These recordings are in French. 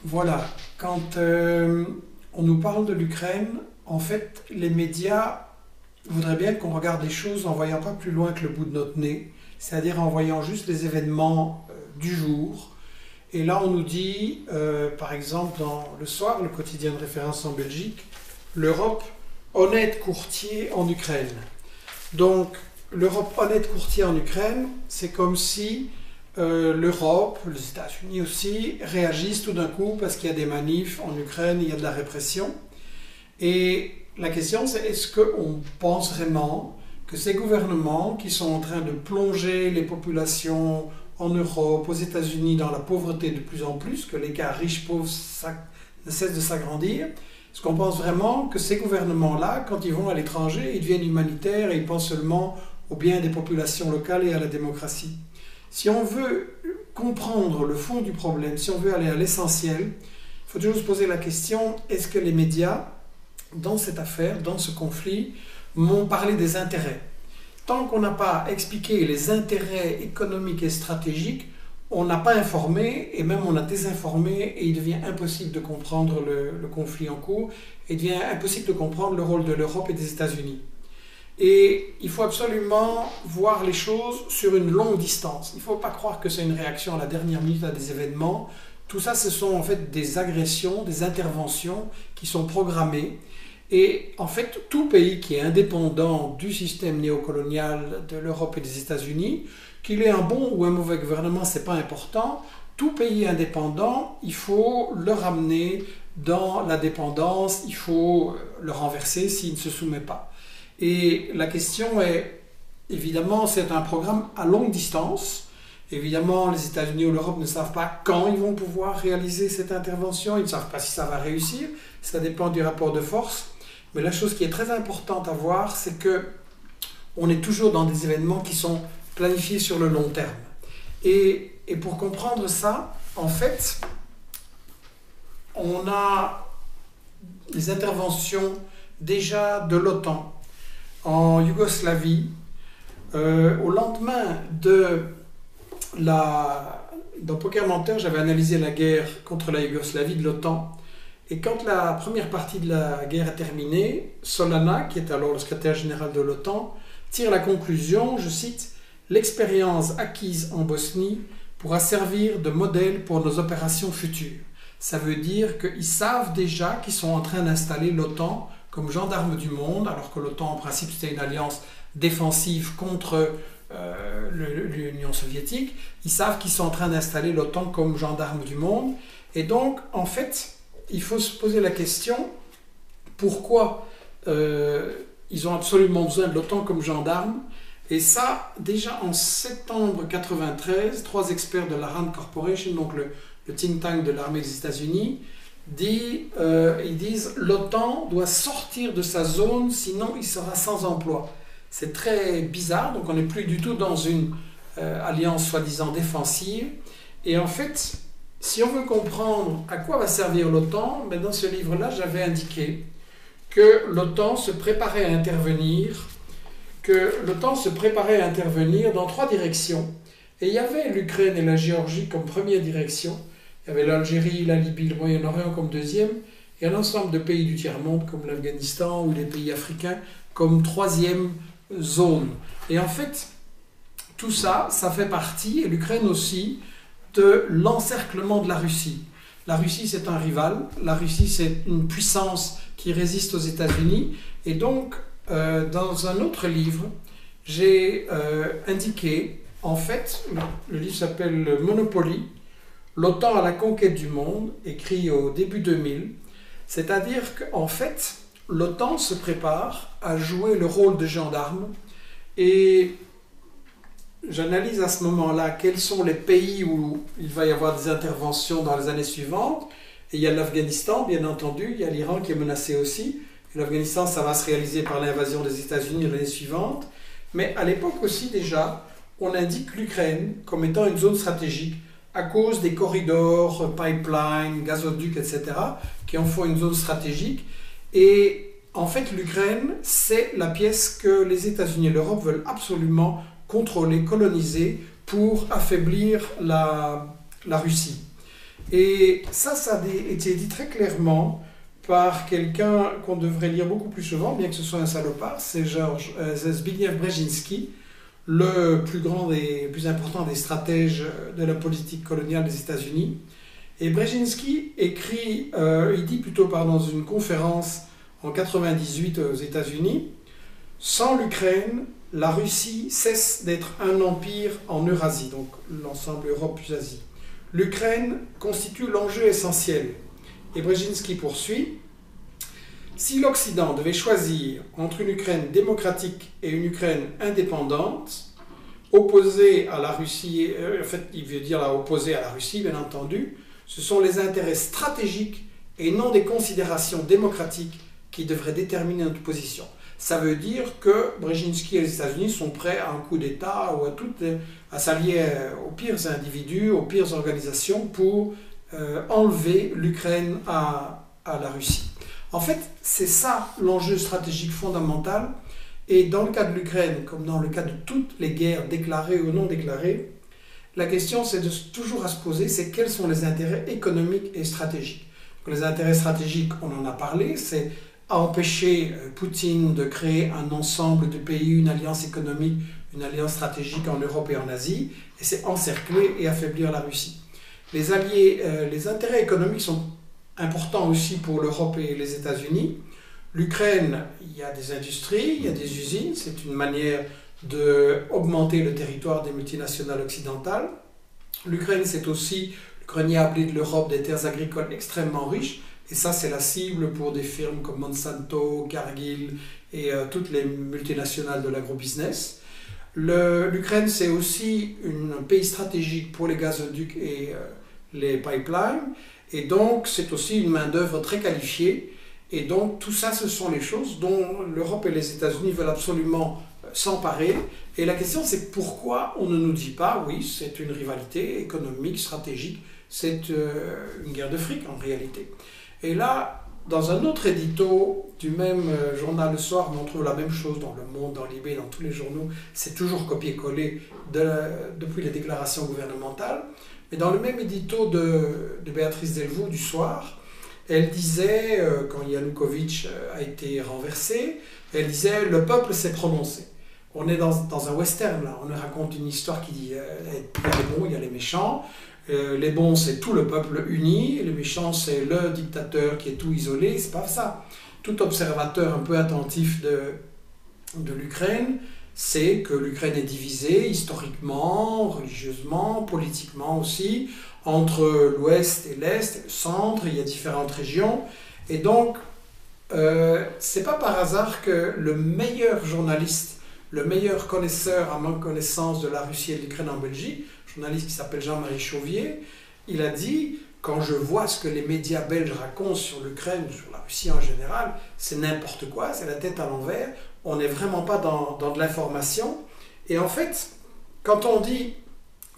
Voilà, quand on nous parle de l'Ukraine, en fait, les médias voudraient bien qu'on regarde les choses en voyant pas plus loin que le bout de notre nez, c'est-à-dire en voyant juste les événements du jour. Et là, on nous dit, par exemple, dans Le Soir, le quotidien de référence en Belgique, l'Europe, honnête courtier en Ukraine. Donc, l'Europe, honnête courtier en Ukraine, c'est comme si l'Europe, les États-Unis aussi, réagissent tout d'un coup parce qu'il y a des manifs en Ukraine, il y a de la répression. Et la question, c'est est-ce qu'on pense vraiment que ces gouvernements qui sont en train de plonger les populations en Europe, aux États-Unis, dans la pauvreté de plus en plus, que l'écart riche-pauvre ne cesse de s'agrandir, est-ce qu'on pense vraiment que ces gouvernements-là, quand ils vont à l'étranger, ils deviennent humanitaires et ils pensent seulement au bien des populations locales et à la démocratie? Si on veut comprendre le fond du problème, si on veut aller à l'essentiel, il faut toujours se poser la question, est-ce que les médias, dans cette affaire, dans ce conflit, m'ont parlé des intérêts? Tant qu'on n'a pas expliqué les intérêts économiques et stratégiques, on n'a pas informé et même on a désinformé et il devient impossible de comprendre le conflit en cours et il devient impossible de comprendre le rôle de l'Europe et des États-Unis. Et il faut absolument voir les choses sur une longue distance. Il ne faut pas croire que c'est une réaction à la dernière minute à des événements. Tout ça, ce sont en fait des agressions, des interventions qui sont programmées. Et en fait, tout pays qui est indépendant du système néocolonial de l'Europe et des États-Unis, qu'il ait un bon ou un mauvais gouvernement, ce n'est pas important. Tout pays indépendant, il faut le ramener dans la dépendance, il faut le renverser s'il ne se soumet pas. Et la question est, évidemment, c'est un programme à longue distance. Évidemment, les États-Unis ou l'Europe ne savent pas quand ils vont pouvoir réaliser cette intervention, ils ne savent pas si ça va réussir, ça dépend du rapport de force. Mais la chose qui est très importante à voir, c'est que on est toujours dans des événements qui sont planifiés sur le long terme. Et pour comprendre ça, en fait, on a les interventions déjà de l'OTAN en Yougoslavie, au lendemain dans Poker Menteur, j'avais analysé la guerre contre la Yougoslavie de l'OTAN. Et quand la première partie de la guerre est terminée, Solana, qui est alors le secrétaire général de l'OTAN, tire la conclusion, je cite, « L'expérience acquise en Bosnie pourra servir de modèle pour nos opérations futures. » Ça veut dire qu'ils savent déjà qu'ils sont en train d'installer l'OTAN comme gendarme du monde, alors que l'OTAN, en principe, c'était une alliance défensive contre l'Union soviétique. Ils savent qu'ils sont en train d'installer l'OTAN comme gendarme du monde. Et donc, en fait, il faut se poser la question, pourquoi ils ont absolument besoin de l'OTAN comme gendarme? Et ça, déjà en septembre 1993, 3 experts de la RAND Corporation, donc le think tank de l'armée des États-Unis, ils disent l'OTAN doit sortir de sa zone, sinon il sera sans emploi. C'est très bizarre, donc on n'est plus du tout dans une alliance soi-disant défensive. Et en fait, si on veut comprendre à quoi va servir l'OTAN, ben dans ce livre-là, j'avais indiqué que l'OTAN se préparait à intervenir, dans 3 directions. Et il y avait l'Ukraine et la Géorgie comme première direction, il y avait l'Algérie, la Libye, le Moyen-Orient comme deuxième, et un ensemble de pays du tiers-monde comme l'Afghanistan ou les pays africains comme troisième zone. Et en fait, tout ça, ça fait partie, et l'Ukraine aussi, de l'encerclement de la Russie. La Russie, c'est un rival. La Russie, c'est une puissance qui résiste aux États-Unis. Et donc, dans un autre livre, j'ai indiqué, en fait, le livre s'appelle Monopoly, l'OTAN à la conquête du monde, écrit au début 2000. C'est-à-dire qu'en fait, l'OTAN se prépare à jouer le rôle de gendarme et j'analyse à ce moment-là quels sont les pays où il va y avoir des interventions dans les années suivantes. Et il y a l'Afghanistan, bien entendu, il y a l'Iran qui est menacé aussi. L'Afghanistan, ça va se réaliser par l'invasion des États-Unis l'année suivante. Mais à l'époque aussi déjà, on indique l'Ukraine comme étant une zone stratégique à cause des corridors, pipelines, gazoducs, etc., qui en font une zone stratégique. Et en fait, l'Ukraine, c'est la pièce que les États-Unis et l'Europe veulent absolument contrôler, coloniser, pour affaiblir la Russie. Et ça a été dit très clairement par quelqu'un qu'on devrait lire beaucoup plus souvent, bien que ce soit un salopard, c'est Zbigniew Brzezinski, le plus grand et plus important des stratèges de la politique coloniale des États-Unis. Et Brzezinski il dit plutôt dans une conférence en 1998 aux États-Unis, sans l'Ukraine, la Russie cesse d'être un empire en Eurasie, donc l'ensemble Europe plus Asie. L'Ukraine constitue l'enjeu essentiel. Et Brzezinski poursuit, si l'Occident devait choisir entre une Ukraine démocratique et une Ukraine indépendante, opposée à la Russie, en fait il veut dire opposée à la Russie bien entendu, ce sont les intérêts stratégiques et non des considérations démocratiques qui devraient déterminer notre position. Ça veut dire que Brzezinski et les États-Unis sont prêts à un coup d'État ou à s'allier aux pires individus, aux pires organisations pour enlever l'Ukraine à la Russie. En fait, c'est ça l'enjeu stratégique fondamental. Et dans le cas de l'Ukraine, comme dans le cas de toutes les guerres déclarées ou non déclarées, la question c'est toujours à se poser, c'est quels sont les intérêts économiques et stratégiques. Donc, les intérêts stratégiques, on en a parlé, c'est à empêcher Poutine de créer un ensemble de pays, une alliance économique, une alliance stratégique en Europe et en Asie, et c'est encercler et affaiblir la Russie. Les intérêts économiques sont importants aussi pour l'Europe et les États-Unis. L'Ukraine, il y a des industries, il y a des usines, c'est une manière d'augmenter le territoire des multinationales occidentales. L'Ukraine, c'est aussi le grenier à blé de l'Europe, des terres agricoles extrêmement riches. Et ça, c'est la cible pour des firmes comme Monsanto, Cargill et toutes les multinationales de l'agrobusiness. L'Ukraine, c'est aussi un pays stratégique pour les gazoducs et les pipelines. Et donc, c'est aussi une main-d'œuvre très qualifiée. Et donc, tout ça, ce sont les choses dont l'Europe et les États-Unis veulent absolument s'emparer. Et la question, c'est pourquoi on ne nous dit pas, oui, c'est une rivalité économique, stratégique, c'est une guerre de fric en réalité. Et là, dans un autre édito du même journal Le Soir, on trouve la même chose dans Le Monde, dans Libé, dans tous les journaux. C'est toujours copié-collé depuis les déclarations gouvernementales. Mais dans le même édito de Béatrice Delvaux du Soir, elle disait, quand Yanukovych a été renversé, elle disait « le peuple s'est prononcé ». On est dans un western, là. On raconte une histoire qui dit il y a les bons, il y a les méchants. Les bons, c'est tout le peuple uni, et les méchants, c'est le dictateur qui est tout isolé. C'est pas ça. Tout observateur un peu attentif de l'Ukraine sait que l'Ukraine est divisée historiquement, religieusement, politiquement aussi, entre l'ouest et l'est, le centre, il y a différentes régions. Et donc, c'est pas par hasard que le meilleur journaliste, le meilleur connaisseur, à ma connaissance, de la Russie et de l'Ukraine en Belgique, journaliste qui s'appelle Jean-Marie Chauvier, il a dit, quand je vois ce que les médias belges racontent sur l'Ukraine, sur la Russie en général, c'est n'importe quoi, c'est la tête à l'envers, on n'est vraiment pas dans de l'information. Et en fait, quand on dit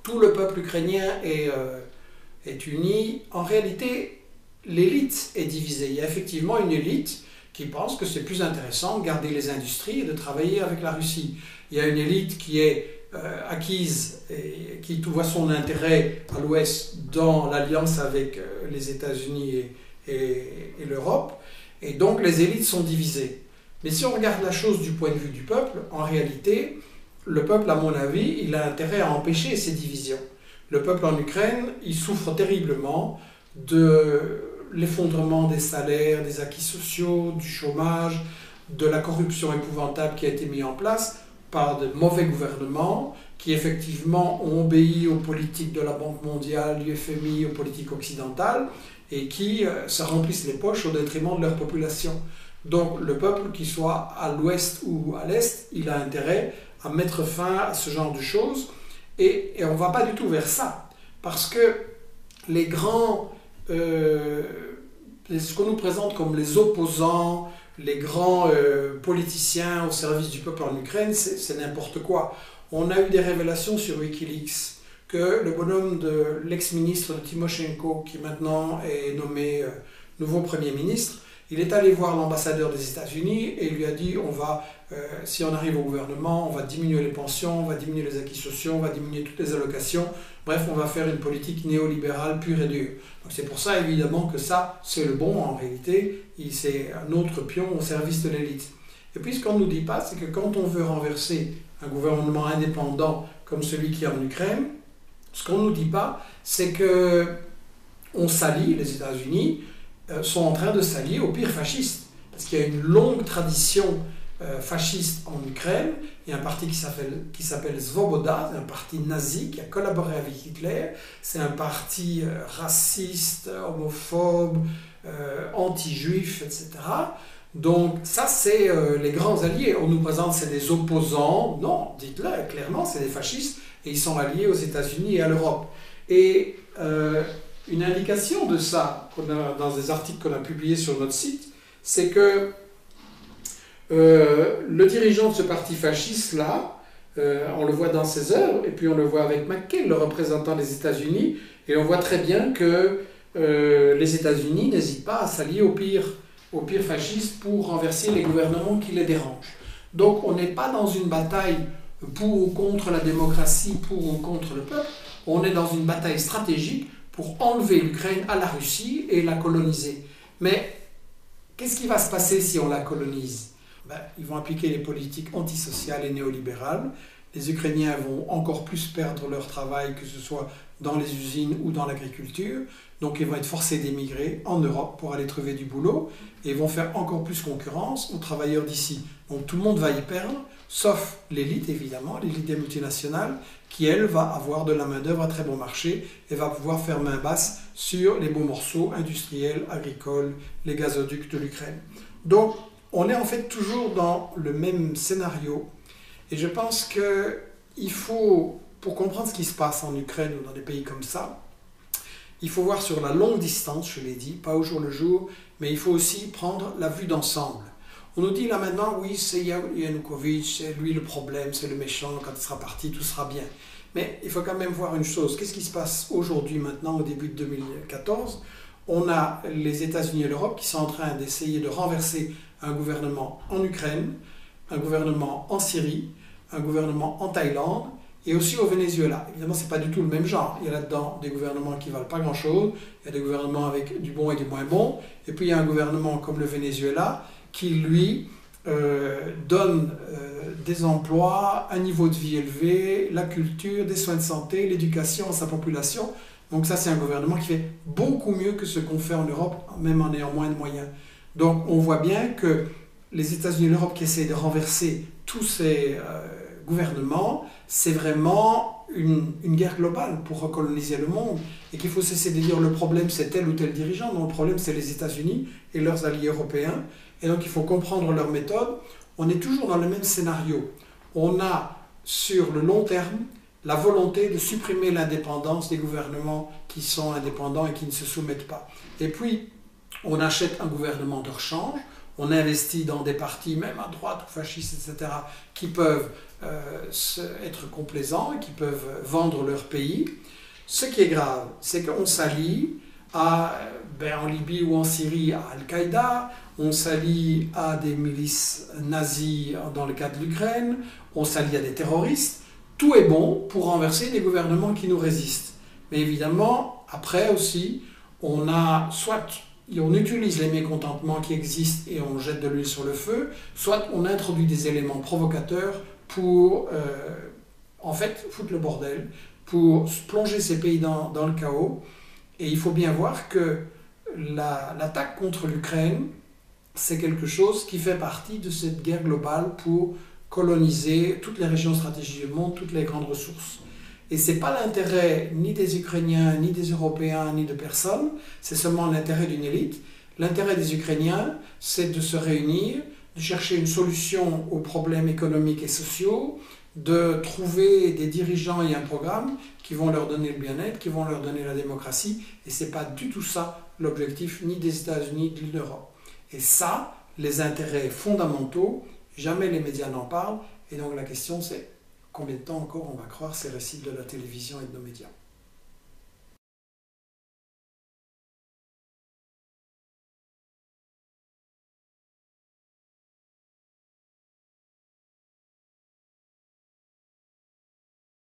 tout le peuple ukrainien est uni, en réalité, l'élite est divisée. Il y a effectivement une élite qui pense que c'est plus intéressant de garder les industries et de travailler avec la Russie. Il y a une élite qui est acquise et qui voit son intérêt à l'Ouest dans l'alliance avec les États-Unis et l'Europe, et donc les élites sont divisées. Mais si on regarde la chose du point de vue du peuple, en réalité, le peuple, à mon avis, il a intérêt à empêcher ces divisions. Le peuple en Ukraine, il souffre terriblement de l'effondrement des salaires, des acquis sociaux, du chômage, de la corruption épouvantable qui a été mise en place par de mauvais gouvernements qui effectivement ont obéi aux politiques de la Banque mondiale, du FMI, aux politiques occidentales et qui se remplissent les poches au détriment de leur population. Donc le peuple, qu'il soit à l'ouest ou à l'est, il a intérêt à mettre fin à ce genre de choses et on ne va pas du tout vers ça parce que les grands ce qu'on nous présente comme les opposants, les grands politiciens au service du peuple en Ukraine, c'est n'importe quoi. On a eu des révélations sur Wikileaks que le bonhomme de l'ex-ministre de Timoshenko, qui maintenant est nommé nouveau Premier ministre, il est allé voir l'ambassadeur des États-Unis et il lui a dit on va si on arrive au gouvernement, on va diminuer les pensions, on va diminuer les acquis sociaux, on va diminuer toutes les allocations. Bref, on va faire une politique néolibérale pure et dure. Donc c'est pour ça évidemment que ça, c'est le bon en réalité. C'est un autre pion au service de l'élite. Et puis ce qu'on ne nous dit pas, c'est que quand on veut renverser un gouvernement indépendant comme celui qui est en Ukraine, ce qu'on ne nous dit pas, c'est que on s'allie, les États-Unis sont en train de s'allier aux pires fascistes. Parce qu'il y a une longue tradition fasciste en Ukraine. Il y a un parti qui s'appelle Svoboda, c'est un parti nazi qui a collaboré avec Hitler. C'est un parti raciste, homophobe, anti-juif, etc. Donc ça, c'est les grands alliés. On nous présente c'est des opposants. Non, dites-le clairement, c'est des fascistes et ils sont alliés aux États-Unis et à l'Europe. Et une indication de ça, dans des articles qu'on a publiés sur notre site, c'est que le dirigeant de ce parti fasciste-là, on le voit dans ses œuvres, et puis on le voit avec McCain, le représentant des États-Unis, et on voit très bien que les États-Unis n'hésitent pas à s'allier aux pires fascistes pour renverser les gouvernements qui les dérangent. Donc on n'est pas dans une bataille pour ou contre la démocratie, pour ou contre le peuple, on est dans une bataille stratégique pour enlever l'Ukraine à la Russie et la coloniser. Mais qu'est-ce qui va se passer si on la colonise ? Ils vont appliquer les politiques antisociales et néolibérales. Les Ukrainiens vont encore plus perdre leur travail, que ce soit dans les usines ou dans l'agriculture. Donc ils vont être forcés d'émigrer en Europe pour aller trouver du boulot et ils vont faire encore plus concurrence aux travailleurs d'ici. Donc tout le monde va y perdre, sauf l'élite évidemment, l'élite des multinationales, qui elle va avoir de la main-d'œuvre à très bon marché et va pouvoir faire main basse sur les beaux morceaux industriels, agricoles, les gazoducs de l'Ukraine. Donc on est en fait toujours dans le même scénario et je pense qu'il faut, pour comprendre ce qui se passe en Ukraine ou dans des pays comme ça, il faut voir sur la longue distance, je l'ai dit, pas au jour le jour, mais il faut aussi prendre la vue d'ensemble. On nous dit là maintenant, oui, c'est Yanukovych, c'est lui le problème, c'est le méchant, quand il sera parti, tout sera bien. Mais il faut quand même voir une chose, qu'est-ce qui se passe aujourd'hui, maintenant, au début de 2014 ? On a les États-Unis et l'Europe qui sont en train d'essayer de renverser un gouvernement en Ukraine, un gouvernement en Syrie, un gouvernement en Thaïlande et aussi au Venezuela. Évidemment, ce n'est pas du tout le même genre. Il y a là-dedans des gouvernements qui ne valent pas grand-chose, il y a des gouvernements avec du bon et du moins bon, et puis il y a un gouvernement comme le Venezuela qui, lui, donne des emplois, un niveau de vie élevé, la culture, des soins de santé, l'éducation à sa population. Donc ça, c'est un gouvernement qui fait beaucoup mieux que ce qu'on fait en Europe, même en ayant moins de moyens. Donc on voit bien que les États-Unis et l'Europe qui essaient de renverser tous ces gouvernements, c'est vraiment une guerre globale pour recoloniser le monde et qu'il faut cesser de dire le problème c'est tel ou tel dirigeant, non, le problème c'est les États-Unis et leurs alliés européens et donc il faut comprendre leur méthode. On est toujours dans le même scénario. On a sur le long terme la volonté de supprimer l'indépendance des gouvernements qui sont indépendants et qui ne se soumettent pas. Et puis on achète un gouvernement de rechange, on investit dans des partis, même à droite ou fascistes, etc., qui peuvent être complaisants, qui peuvent vendre leur pays. Ce qui est grave, c'est qu'on s'allie en Libye ou en Syrie à Al-Qaïda, on s'allie à des milices nazies dans le cas de l'Ukraine, on s'allie à des terroristes. Tout est bon pour renverser des gouvernements qui nous résistent. Mais évidemment, après aussi, on utilise les mécontentements qui existent et on jette de l'huile sur le feu, soit on introduit des éléments provocateurs pour, en fait, foutre le bordel, pour plonger ces pays dans le chaos. Et il faut bien voir que l'attaque contre l'Ukraine, c'est quelque chose qui fait partie de cette guerre globale pour coloniser toutes les régions stratégiques du monde, toutes les grandes ressources. Et ce n'est pas l'intérêt ni des Ukrainiens, ni des Européens, ni de personne, c'est seulement l'intérêt d'une élite. L'intérêt des Ukrainiens, c'est de se réunir, de chercher une solution aux problèmes économiques et sociaux, de trouver des dirigeants et un programme qui vont leur donner le bien-être, qui vont leur donner la démocratie. Et ce n'est pas du tout ça l'objectif ni des États-Unis ni de l'Europe. Et ça, les intérêts fondamentaux, jamais les médias n'en parlent. Et donc la question c'est combien de temps encore on va croire ces récits de la télévision et de nos médias.